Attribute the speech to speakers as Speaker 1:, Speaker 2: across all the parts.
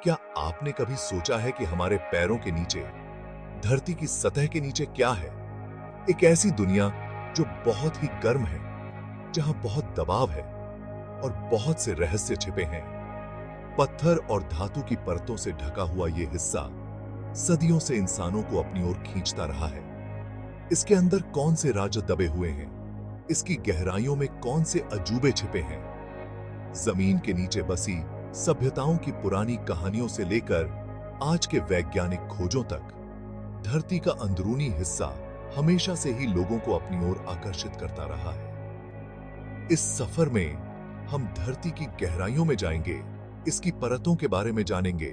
Speaker 1: क्या आपने कभी सोचा है कि हमारे पैरों के नीचे, धरती की सतह के नीचे क्या है? एक ऐसी दुनिया जो बहुत ही गर्म है, जहां बहुत दबाव है और बहुत से रहस्य छिपे हैं। पत्थर और धातु की परतों से ढका हुआ यह हिस्सा सदियों से इंसानों को अपनी ओर खींचता रहा है। इसके अंदर कौन से राज दबे हुए हैं? इसकी गहराइयों में कौन से अजूबे छिपे हैं? जमीन के नीचे बसी सभ्यताओं की पुरानी कहानियों से लेकर आज के वैज्ञानिक खोजों तक, धरती का अंदरूनी हिस्सा हमेशा से ही लोगों को अपनी ओर आकर्षित करता रहा है। इस सफर में हम धरती की गहराइयों में जाएंगे, इसकी परतों के बारे में जानेंगे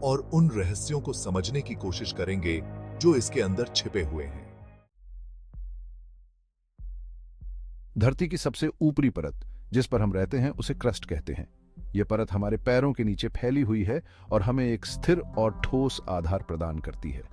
Speaker 1: और उन रहस्यों को समझने की कोशिश करेंगे जो इसके अंदर छिपे हुए हैं।
Speaker 2: धरती की सबसे ऊपरी परत जिस पर हम रहते हैं उसे क्रस्ट कहते हैं। यह परत हमारे पैरों के नीचे फैली हुई है और हमें एक स्थिर और ठोस आधार प्रदान करती है।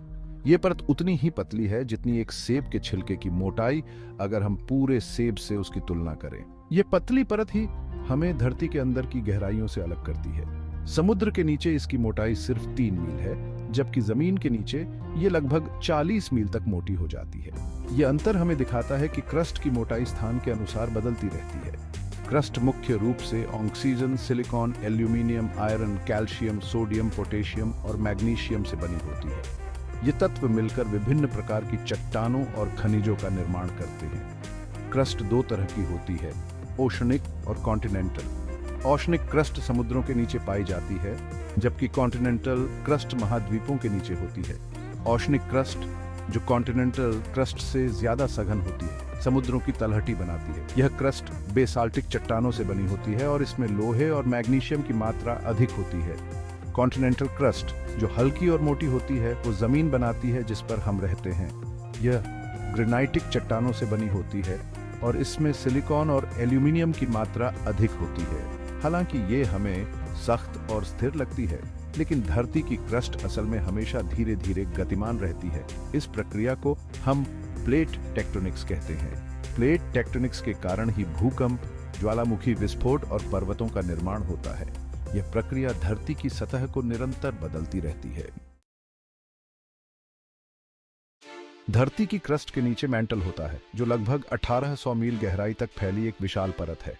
Speaker 2: यह परत उतनी ही पतली है जितनी एक सेब के छिलके की मोटाई, अगर हम पूरे सेब से उसकी तुलना करें। यह पतली परत ही हमें धरती के अंदर की गहराइयों से अलग करती है। समुद्र के नीचे इसकी मोटाई सिर्फ 3 मील है, जबकि जमीन के नीचे ये लगभग 40 मील तक मोटी हो जाती है। यह अंतर हमें दिखाता है कि क्रस्ट की मोटाई स्थान के अनुसार बदलती रहती है। क्रस्ट मुख्य रूप से oxygen, silicon, aluminium, iron, calcium, sodium, potassium और मैग्नीशियम से बनी होती है। ये तत्व मिलकर विभिन्न प्रकार की चट्टानों और खनिजों का निर्माण करते हैं। क्रस्ट 2 तरह की होती है, ओशनिक और कॉन्टिनेंटल। ओशनिक क्रस्ट समुद्रों के नीचे पाई जाती है, जबकि कॉन्टिनेंटल क्रस्ट महाद्वीपों के नीचे होती है। ओशनिक क्रस्ट, जो कॉन्टिनेंटल क्रस्ट से ज्यादा सघन होती है, समुद्रों की तलहटी बनाती है। यह क्रस्ट बेसाल्टिक चट्टानों से बनी होती है और इसमें लोहे और मैग्नीशियम की मात्रा अधिक होती है। कॉन्टिनेंटल क्रस्ट, जो हल्की और मोटी होती है, वो जमीन बनाती है जिस पर हम रहते हैं। यह ग्रेनाइटिक चट्टानों से बनी होती है और इसमें सिलिकॉन और एल्यूमिनियम की मात्रा अधिक होती है। हालांकि ये हमें सख्त और स्थिर लगती है, लेकिन धरती की क्रस्ट असल में हमेशा धीरे धीरे गतिमान रहती है। इस प्रक्रिया को हम प्लेट टेक्टोनिक्स कहते हैं। प्लेट टेक्टोनिक्स के कारण ही भूकंप, ज्वालामुखी विस्फोट और पर्वतों का निर्माण होता है। यह प्रक्रिया धरती की सतह को निरंतर बदलती रहती है। धरती की क्रस्ट के नीचे मैंटल होता है, जो लगभग 1800 मील गहराई तक फैली एक विशाल परत है।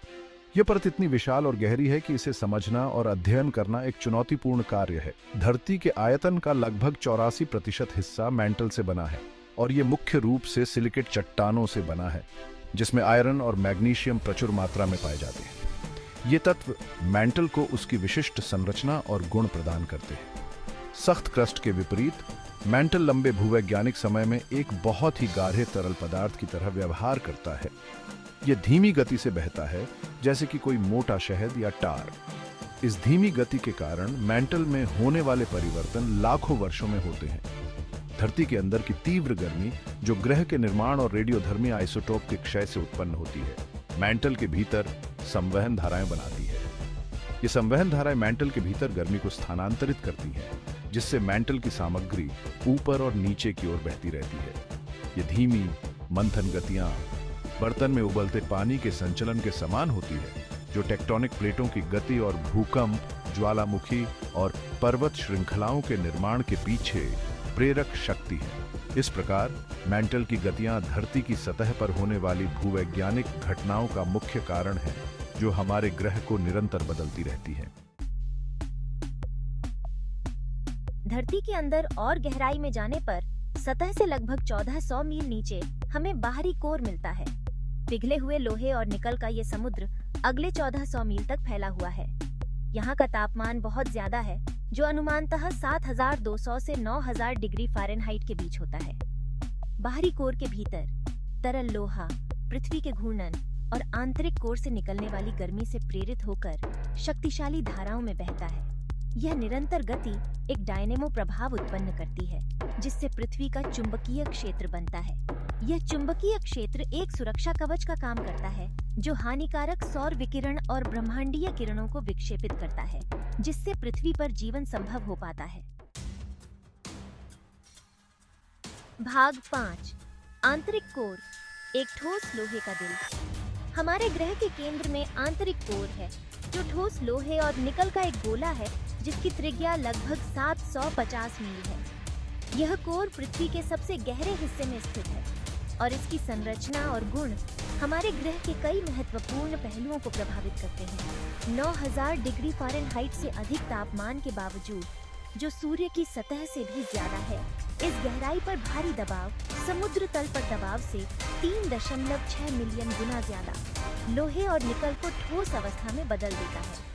Speaker 2: यह परत इतनी विशाल और गहरी है कि इसे समझना और अध्ययन करना एक चुनौतीपूर्ण कार्य है। धरती के आयतन का लगभग 84% हिस्सा मैंटल से बना है और यह मुख्य रूप से सिलिकेट चट्टानों से बना है, जिसमें आयरन और मैग्नीशियम प्रचुर मात्रा में पाए जाते हैं। ये तत्व मैंटल को उसकी विशिष्ट संरचना और गुण प्रदान करते हैं। सख्त क्रस्ट के विपरीत, मैंटल लंबे भूवैज्ञानिक समय में एक बहुत ही गाढ़े तरल पदार्थ की तरह व्यवहार करता है। यह धीमी गति से बहता है, जैसे कि कोई मोटा शहद या टार। इस धीमी गति के कारण मैंटल में होने वाले परिवर्तन लाखों वर्षों में होते हैं। धरती के अंदर की तीव्र गर्मी, जो ग्रह के निर्माण और रेडियोधर्मी आइसोटोप के क्षय से उत्पन्न होती है, मैंटल के भीतर संवहन धाराएं बनाती है। ये संवहन धाराएं मैंटल के भीतर गर्मी को स्थानांतरित करती हैं, जिससे मैंटल की सामग्री ऊपर और नीचे की ओर बहती रहती है। ये धीमी मंथन गतियां बर्तन में उबलते पानी के संचलन के समान होती है, जो टेक्टोनिक प्लेटों की गति और भूकंप, ज्वालामुखी और पर्वत श्रृंखलाओं के निर्माण के पीछे प्रेरक शक्ति है। इस प्रकार मैंटल की गतियां धरती की सतह पर होने वाली भूवैज्ञानिक घटनाओं का मुख्य कारण है, जो हमारे ग्रह को निरंतर बदलती रहती है।
Speaker 3: धरती के अंदर और गहराई में जाने पर सतह से लगभग 1400 मील नीचे हमें बाहरी कोर मिलता है। पिघले हुए लोहे और निकल का ये समुद्र अगले 1400 मील तक फैला हुआ है। यहाँ का तापमान बहुत ज्यादा है, जो अनुमानतः 7200 से 9000 डिग्री फ़ारेनहाइट के बीच होता है। बाहरी कोर के भीतर तरल लोहा पृथ्वी के घूर्णन और आंतरिक कोर से निकलने वाली गर्मी से प्रेरित होकर शक्तिशाली धाराओं में बहता है। यह निरंतर गति एक डायनेमो प्रभाव उत्पन्न करती है, जिससे पृथ्वी का चुंबकीय क्षेत्र बनता है। यह चुंबकीय क्षेत्र एक सुरक्षा कवच का काम करता है, जो हानिकारक सौर विकिरण और ब्रह्मांडीय किरणों को विक्षेपित करता है, जिससे पृथ्वी पर जीवन संभव हो पाता है। भाग 5, आंतरिक कोर, एक ठोस लोहे का दिल। हमारे ग्रह के केंद्र में आंतरिक कोर है, जो ठोस लोहे और निकल का एक गोला है जिसकी त्रिज्या लगभग 750 मील है। यह कोर पृथ्वी के सबसे गहरे हिस्से में स्थित है और इसकी संरचना और गुण हमारे ग्रह के कई महत्वपूर्ण पहलुओं को प्रभावित करते हैं। 9000 डिग्री फ़ारेनहाइट से अधिक तापमान के बावजूद, जो सूर्य की सतह से भी ज्यादा है, इस गहराई पर भारी दबाव समुद्र तल पर दबाव से 3.6 मिलियन गुना ज्यादा लोहे और निकल को ठोस अवस्था में बदल देता है।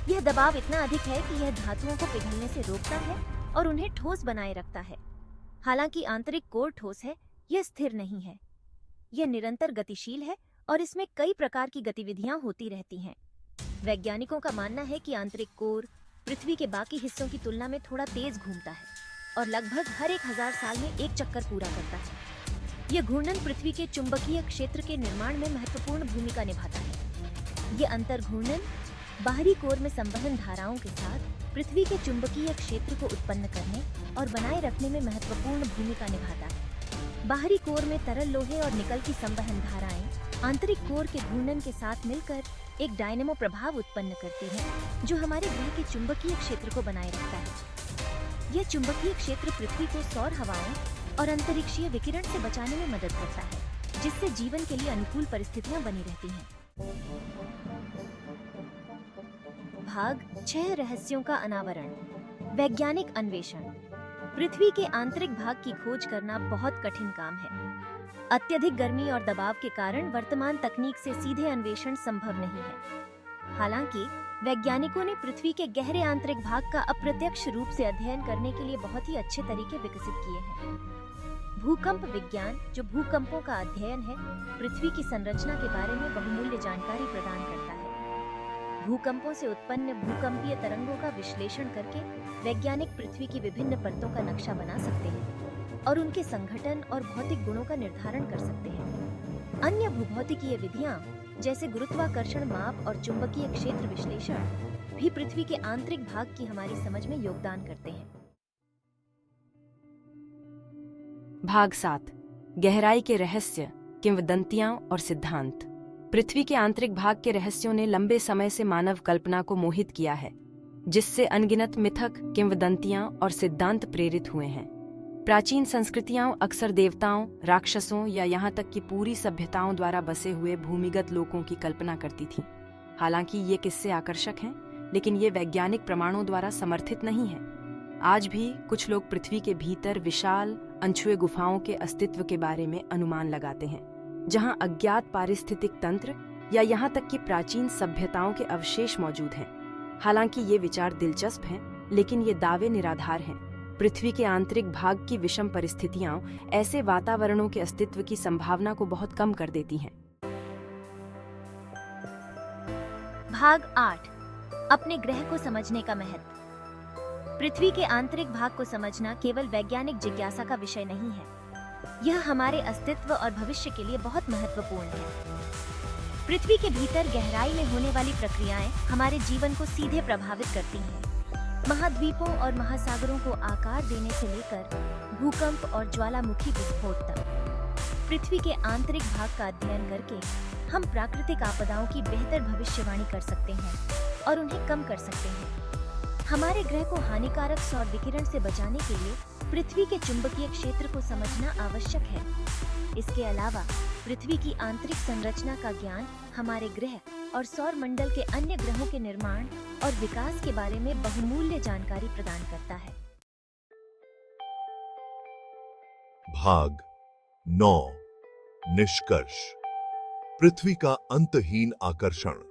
Speaker 3: यह दबाव इतना अधिक है कि यह धातुओं को पिघलने से रोकता है और उन्हें ठोस बनाए रखता है। हालांकि आंतरिक कोर ठोस है, यह स्थिर नहीं है। यह निरंतर गतिशील है और इसमें कई प्रकार की गतिविधियां होती रहती हैं। वैज्ञानिकों का मानना है कि आंतरिक कोर पृथ्वी के बाकी हिस्सों की तुलना में थोड़ा तेज घूमता है और लगभग हर 1000 साल में एक चक्कर पूरा करता है। यह घूर्णन पृथ्वी के चुंबकीय क्षेत्र के निर्माण में महत्वपूर्ण भूमिका निभाता है। यह अंतर घूर्णन बाहरी कोर में संवहन धाराओं के साथ पृथ्वी के चुंबकीय क्षेत्र को उत्पन्न करने और बनाए रखने में महत्वपूर्ण भूमिका निभाता है। बाहरी कोर में तरल लोहे और निकल की संवहन धाराएं आंतरिक कोर के घूर्णन के साथ मिलकर एक डायनेमो प्रभाव उत्पन्न करती है, जो हमारे ग्रह के चुंबकीय क्षेत्र को बनाए रखता है। यह चुंबकीय क्षेत्र पृथ्वी को सौर हवाओं और अंतरिक्षीय विकिरण से बचाने में मदद करता है, जिससे जीवन के लिए अनुकूल परिस्थितियां बनी रहती हैं। भाग 6 रहस्यों का अनावरण। वैज्ञानिक अन्वेषण। पृथ्वी के आंतरिक भाग की खोज करना बहुत कठिन काम है। अत्यधिक गर्मी और दबाव के कारण वर्तमान तकनीक से सीधे अन्वेषण संभव नहीं है। हालांकि वैज्ञानिकों ने पृथ्वी के गहरे आंतरिक भाग का अप्रत्यक्ष रूप से अध्ययन करने के लिए बहुत ही अच्छे तरीके विकसित किए हैं। भूकंप विज्ञान, जो भूकंपों का अध्ययन है, पृथ्वी की संरचना के बारे में बहुमूल्य जानकारी प्रदान करता है। भूकंपों से उत्पन्न भूकंपीय तरंगों का विश्लेषण करके वैज्ञानिक पृथ्वी की विभिन्न परतों का नक्शा बना सकते हैं और उनके संघटन और भौतिक गुणों का निर्धारण कर सकते हैं। अन्य भूभौतिकीय विधियां जैसे गुरुत्वाकर्षण माप और चुंबकीय क्षेत्र विश्लेषण भी पृथ्वी के आंतरिक भाग की हमारी समझ में योगदान करते हैं।
Speaker 4: भाग 7। गहराई के रहस्य, किंवदंतियां और सिद्धांत। पृथ्वी के आंतरिक भाग के रहस्यों ने लंबे समय से मानव कल्पना को मोहित किया है, जिससे अनगिनत मिथक, किंवदंतियां और सिद्धांत प्रेरित हुए हैं। प्राचीन संस्कृतियां अक्सर देवताओं, राक्षसों या यहाँ तक कि पूरी सभ्यताओं द्वारा बसे हुए भूमिगत लोकों की कल्पना करती थीं। हालांकि ये किस्से आकर्षक हैं, लेकिन ये वैज्ञानिक प्रमाणों द्वारा समर्थित नहीं है। आज भी कुछ लोग पृथ्वी के भीतर विशाल अनछुए गुफाओं के अस्तित्व के बारे में अनुमान लगाते हैं, जहां अज्ञात पारिस्थितिक तंत्र या यहाँ तक कि प्राचीन सभ्यताओं के अवशेष मौजूद हैं। हालांकि ये विचार दिलचस्प हैं, लेकिन ये दावे निराधार हैं। पृथ्वी के आंतरिक भाग की विषम परिस्थितियां ऐसे वातावरणों के अस्तित्व की संभावना को बहुत कम कर देती हैं।
Speaker 3: भाग 8। अपने ग्रह को समझने का महत्व। पृथ्वी के आंतरिक भाग को समझना केवल वैज्ञानिक जिज्ञासा का विषय नहीं है, यह हमारे अस्तित्व और भविष्य के लिए बहुत महत्वपूर्ण है। पृथ्वी के भीतर गहराई में होने वाली प्रक्रियाएं हमारे जीवन को सीधे प्रभावित करती हैं। महाद्वीपों और महासागरों को आकार देने से लेकर भूकंप और ज्वालामुखी विस्फोट तक पृथ्वी के आंतरिक भाग का अध्ययन करके हम प्राकृतिक आपदाओं की बेहतर भविष्यवाणी कर सकते हैं और उन्हें कम कर सकते हैं। हमारे ग्रह को हानिकारक सौर विकिरण से बचाने के लिए पृथ्वी के चुंबकीय क्षेत्र को समझना आवश्यक है। इसके अलावा पृथ्वी की आंतरिक संरचना का ज्ञान हमारे ग्रह और सौर मंडल के अन्य ग्रहों के निर्माण और विकास के बारे में बहुमूल्य जानकारी प्रदान करता है।
Speaker 1: भाग 9। निष्कर्ष। पृथ्वी का अंतहीन आकर्षण।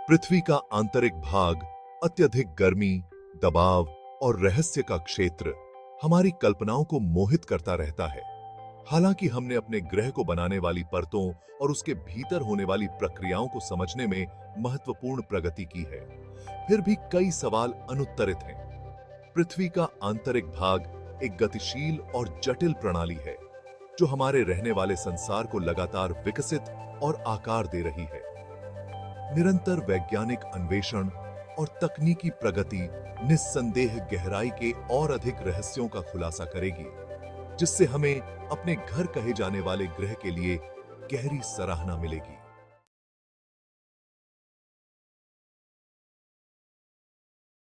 Speaker 1: पृथ्वी का आंतरिक भाग अत्यधिक गर्मी, दबाव और रहस्य का क्षेत्र हमारी कल्पनाओं को मोहित करता रहता है। हालांकि हमने अपने ग्रह को बनाने वाली परतों और उसके भीतर होने वाली प्रक्रियाओं को समझने में महत्वपूर्ण प्रगति की है, फिर भी कई सवाल अनुत्तरित हैं। पृथ्वी का आंतरिक भाग एक गतिशील और जटिल प्रणाली है, जो हमारे रहने वाले संसार को लगातार विकसित और आकार दे रही है। निरंतर वैज्ञानिक अन्वेषण और तकनीकी प्रगति निस्संदेह गहराई के और अधिक रहस्यों का खुलासा करेगी, जिससे हमें अपने घर कहे जाने वाले ग्रह के लिए गहरी सराहना मिलेगी।